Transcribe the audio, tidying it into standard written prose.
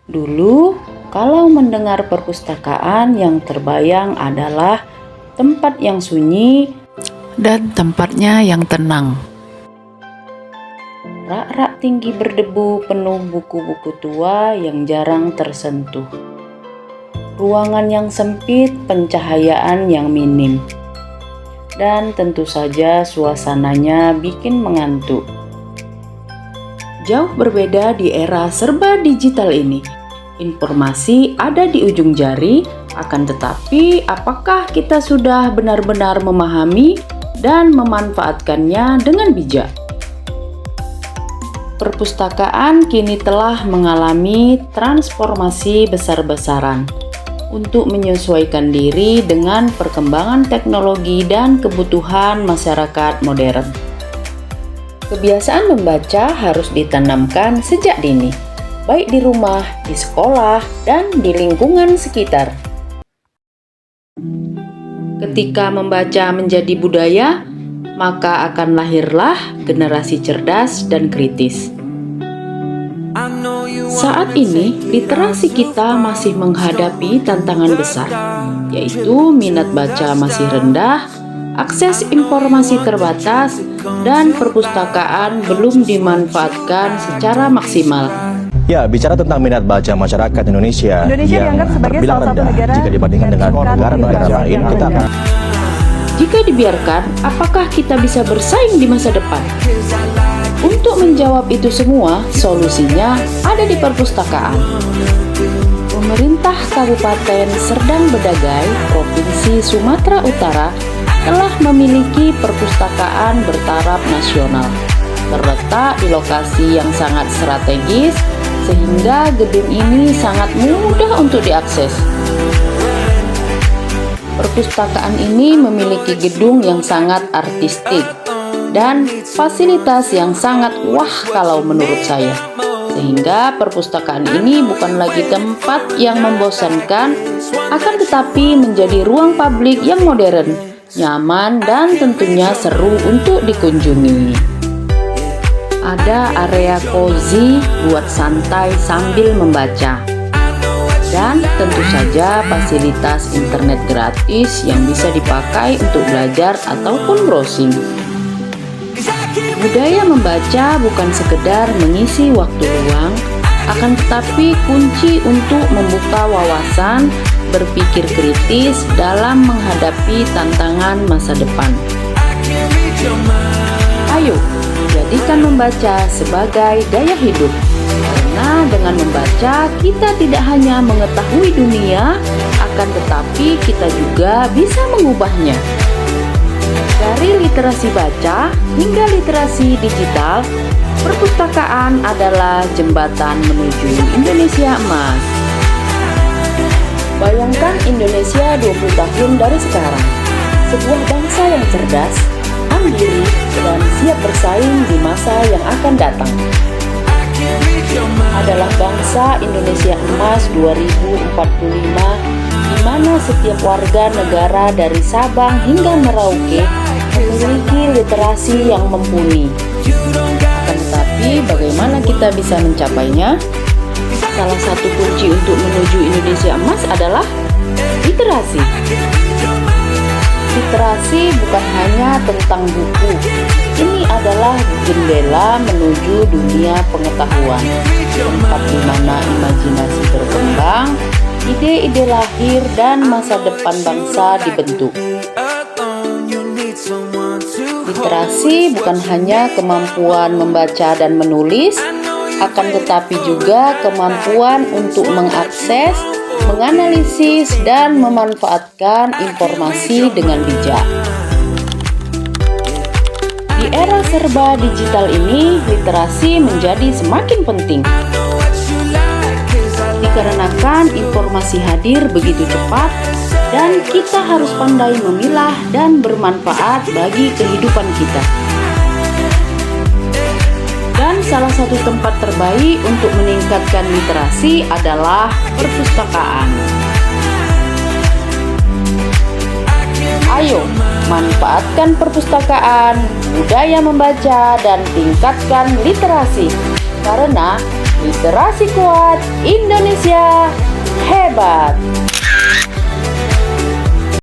Dulu, kalau mendengar perpustakaan yang terbayang adalah tempat yang sunyi dan tempatnya yang tenang. Rak-rak tinggi berdebu penuh buku-buku tua yang jarang tersentuh. Ruangan yang sempit, pencahayaan yang minim. Dan tentu saja suasananya bikin mengantuk. Jauh berbeda di era serba digital ini. Informasi ada di ujung jari, akan tetapi apakah kita sudah benar-benar memahami dan memanfaatkannya dengan bijak? Perpustakaan kini telah mengalami transformasi besar-besaran untuk menyesuaikan diri dengan perkembangan teknologi dan kebutuhan masyarakat modern. Kebiasaan membaca harus ditanamkan sejak dini, baik di rumah, di sekolah, dan di lingkungan sekitar. Ketika membaca menjadi budaya, maka akan lahirlah generasi cerdas dan kritis. Saat ini, literasi kita masih menghadapi tantangan besar, yaitu minat baca masih rendah, akses informasi terbatas, dan perpustakaan belum dimanfaatkan secara maksimal. Ya, bicara tentang minat baca masyarakat Indonesia yang dianggap sebagai terbilang salah satu rendah negara jika dibandingkan dengan negara-negara lain, kita akan Jika dibiarkan, apakah kita bisa bersaing di masa depan? Untuk menjawab itu semua, solusinya ada di perpustakaan. Pemerintah Kabupaten Serdang Bedagai, Provinsi Sumatera Utara, telah memiliki perpustakaan bertaraf nasional. Terletak di lokasi yang sangat strategis, sehingga gedung ini sangat mudah untuk diakses. Perpustakaan ini memiliki gedung yang sangat artistik dan fasilitas yang sangat wah kalau menurut saya. Sehingga perpustakaan ini bukan lagi tempat yang membosankan, akan tetapi menjadi ruang publik yang modern, nyaman, dan tentunya seru untuk dikunjungi. Ada area cozy buat santai sambil membaca. Dan tentu saja fasilitas internet gratis yang bisa dipakai untuk belajar ataupun browsing. Budaya membaca bukan sekedar mengisi waktu luang, akan tetapi kunci untuk membuka wawasan, berpikir kritis dalam menghadapi tantangan masa depan. Ayo, jadikan membaca sebagai gaya hidup. Karena dengan membaca, kita tidak hanya mengetahui dunia, akan tetapi kita juga bisa mengubahnya. Dari literasi baca hingga literasi digital, perpustakaan adalah jembatan menuju Indonesia emas. Bayangkan Indonesia 20 tahun dari sekarang, sebuah bangsa yang cerdas, mandiri, dan siap bersaing di masa yang akan datang. Adalah bangsa Indonesia emas 2045, di mana setiap warga negara dari Sabang hingga Merauke memiliki literasi yang mumpuni. Akan tetapi, bagaimana kita bisa mencapainya? Salah satu kunci untuk menuju Indonesia emas adalah literasi. Literasi bukan hanya tentang buku. Ini adalah jendela menuju dunia pengetahuan, tempat di mana imajinasi berkembang, ide-ide lahir, dan masa depan bangsa dibentuk. Literasi bukan hanya kemampuan membaca dan menulis, akan tetapi juga kemampuan untuk mengakses, menganalisis, dan memanfaatkan informasi dengan bijak. Di era serba digital ini, literasi menjadi semakin penting. Dikarenakan informasi hadir begitu cepat, dan kita harus pandai memilah dan bermanfaat bagi kehidupan kita. Dan salah satu tempat terbaik untuk meningkatkan literasi adalah perpustakaan. Ayo, manfaatkan perpustakaan, budaya membaca, dan tingkatkan literasi. Karena Literasi kuat Indonesia.